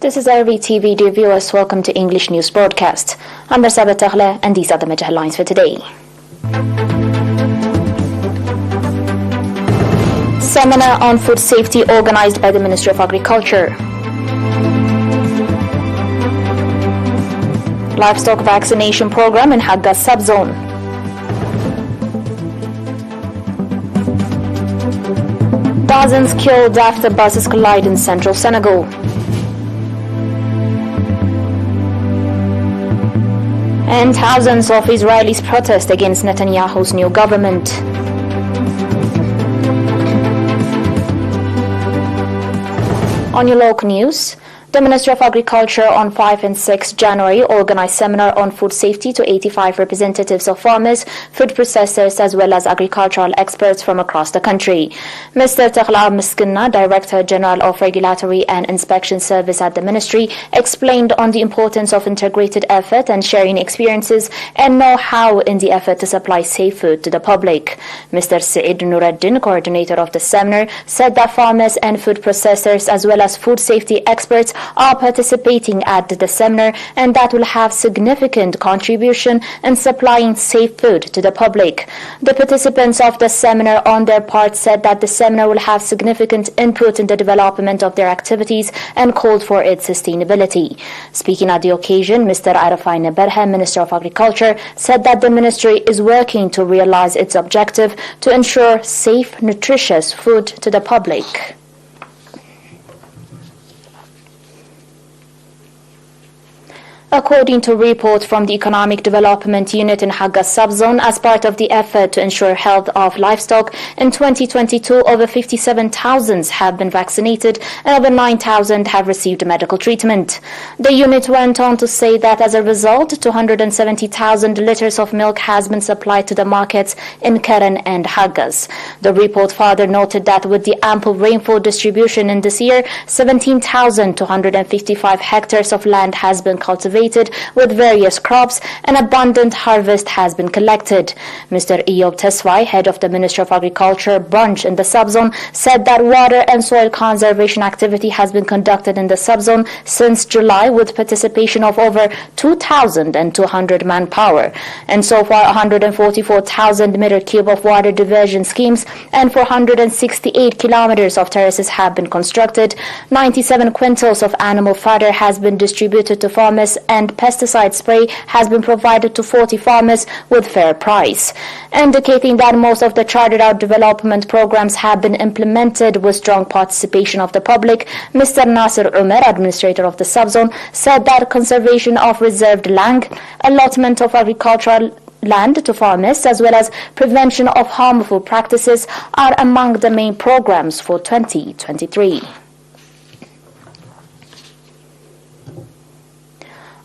This is ERi-TV, dear viewers. Welcome to English News Broadcast. I'm Barsaba Taghla, and these are the major headlines for today. Seminar on food safety organized by the Ministry of Agriculture. Livestock vaccination program in Hagga subzone. Dozens killed after buses collide in central Senegal. And thousands of Israelis protest against Netanyahu's new government. On your local news, the Ministry of Agriculture on 5 and 6 January organized seminar on food safety to 85 representatives of farmers, food processors, as well as agricultural experts from across the country. Mr. Taghla Miskinna, Director General of Regulatory and Inspection Service at the Ministry, explained on the importance of integrated effort and sharing experiences and know-how in the effort to supply safe food to the public. Mr. Said Nuruddin, coordinator of the seminar, said that farmers and food processors, as well as food safety experts, are participating at the seminar, and that will have significant contribution in supplying safe food to the public. The participants of the seminar on their part said that the seminar will have significant input in the development of their activities and called for its sustainability. Speaking at the occasion, Mr. Arafai Berham, Minister of Agriculture, said that the ministry is working to realize its objective to ensure safe, nutritious food to the public. According to a report from the Economic Development Unit in Hagga subzone, as part of the effort to ensure health of livestock, in 2022 over 57,000 have been vaccinated and over 9,000 have received medical treatment. The unit went on to say that as a result, 270,000 liters of milk has been supplied to the markets in Keren and Haggas. The report further noted that with the ample rainfall distribution in this year, 17,255 hectares of land has been cultivated with various crops, and abundant harvest has been collected. Mr. Eyob Tesfai, head of the Ministry of Agriculture branch in the subzone, said that water and soil conservation activity has been conducted in the subzone since July with participation of over 2,200 manpower. And so far, 144,000 meter cube of water diversion schemes and 468 kilometers of terraces have been constructed. 97 quintals of animal fodder has been distributed to farmers, and pesticide spray has been provided to 40 farmers with fair price. Indicating that most of the chartered out development programs have been implemented with strong participation of the public, Mr. Nasir Umar, administrator of the subzone, said that conservation of reserved land, allotment of agricultural land to farmers, as well as prevention of harmful practices are among the main programs for 2023.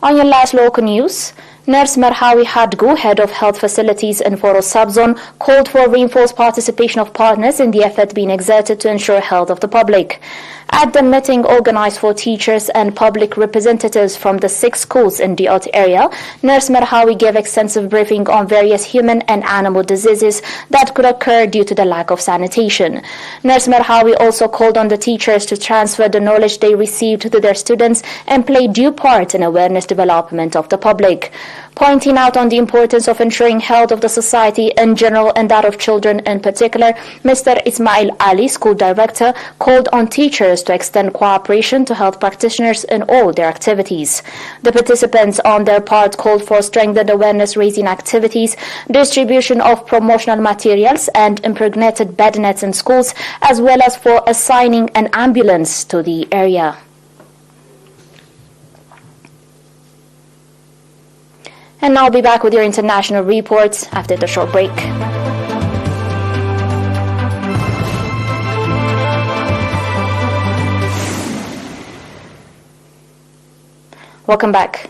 On your last local news, Nurse Marhawi Hadgu, head of health facilities in Foro subzone, called for reinforced participation of partners in the effort being exerted to ensure health of the public. At the meeting organized for teachers and public representatives from the 6 schools in the Ot area, Nurse Marhawi gave extensive briefing on various human and animal diseases that could occur due to the lack of sanitation. Nurse Marhawi also called on the teachers to transfer the knowledge they received to their students and play due part in awareness development of the public. Pointing out on the importance of ensuring health of the society in general and that of children in particular, Mr. Ismail Ali, school director, called on teachers to extend cooperation to health practitioners in all their activities. The participants on their part called for strengthened awareness-raising activities, distribution of promotional materials and impregnated bed nets in schools, as well as for assigning an ambulance to the area. And I'll be back with your international reports after the short break. Welcome back.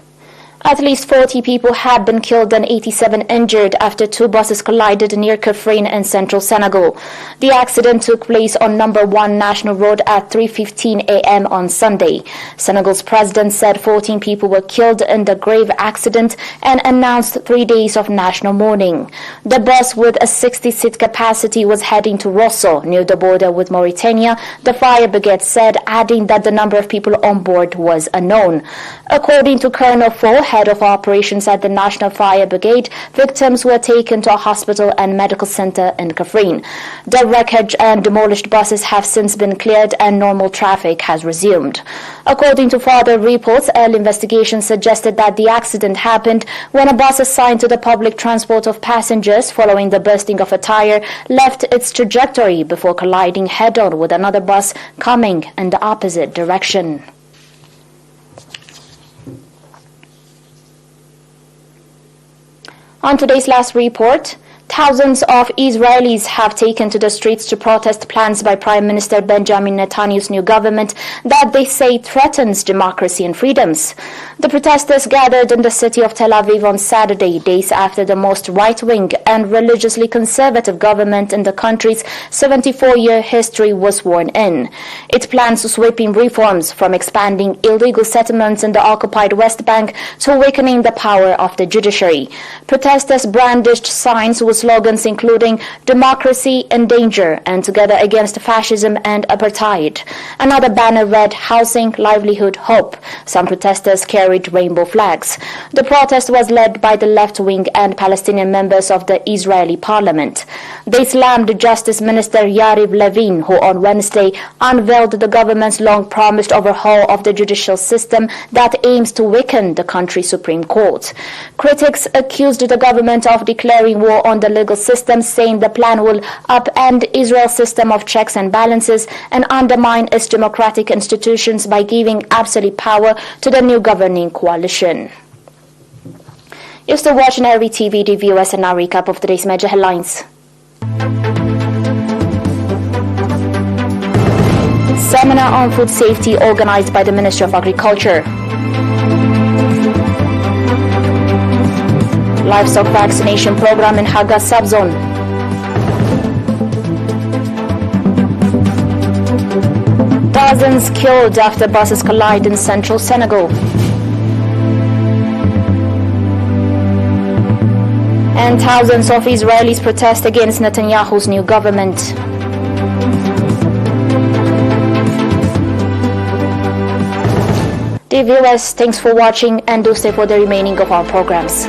At least 40 people have been killed and 87 injured after two buses collided near Kafrine in central Senegal. The accident took place on number 1 National Road at 3:15 a.m. on Sunday. Senegal's president said 14 people were killed in the grave accident and announced 3 days of national mourning. The bus with a 60-seat capacity was heading to Rosso, near the border with Mauritania, the fire brigade said, adding that the number of people on board was unknown. According to Colonel Fo, head of operations at the National Fire Brigade, victims were taken to a hospital and medical center in Kafrine. The wreckage and demolished buses have since been cleared and normal traffic has resumed. According to further reports, early investigation suggested that the accident happened when a bus assigned to the public transport of passengers following the bursting of a tire left its trajectory before colliding head-on with another bus coming in the opposite direction. On today's last report, thousands of Israelis have taken to the streets to protest plans by Prime Minister Benjamin Netanyahu's new government that they say threatens democracy and freedoms. The protesters gathered in the city of Tel Aviv on Saturday, days after the most right-wing and religiously conservative government in the country's 74-year history was sworn in. It plans sweeping reforms, from expanding illegal settlements in the occupied West Bank to weakening the power of the judiciary. Protesters brandished signs with slogans including "Democracy in Danger" and "Together Against Fascism and Apartheid." Another banner read "Housing, Livelihood, Hope." Some protesters carried rainbow flags. The protest was led by the left-wing and Palestinian members of the Israeli parliament. They slammed Justice Minister Yariv Levin, who on Wednesday unveiled the government's long-promised overhaul of the judicial system that aims to weaken the country's Supreme Court. Critics accused the government of declaring war on the legal system, saying the plan will upend Israel's system of checks and balances and undermine its democratic institutions by giving absolute power to the new governing coalition. You're still watching ERi-TV, the viewers, and now recap of today's major headlines. Seminar on food safety organized by the Ministry of Agriculture. Livestock vaccination program in Haga subzone. Dozens killed after buses collide in central Senegal. And thousands of Israelis protest against Netanyahu's new government. Dear viewers, thanks for watching and do stay for the remaining of our programs.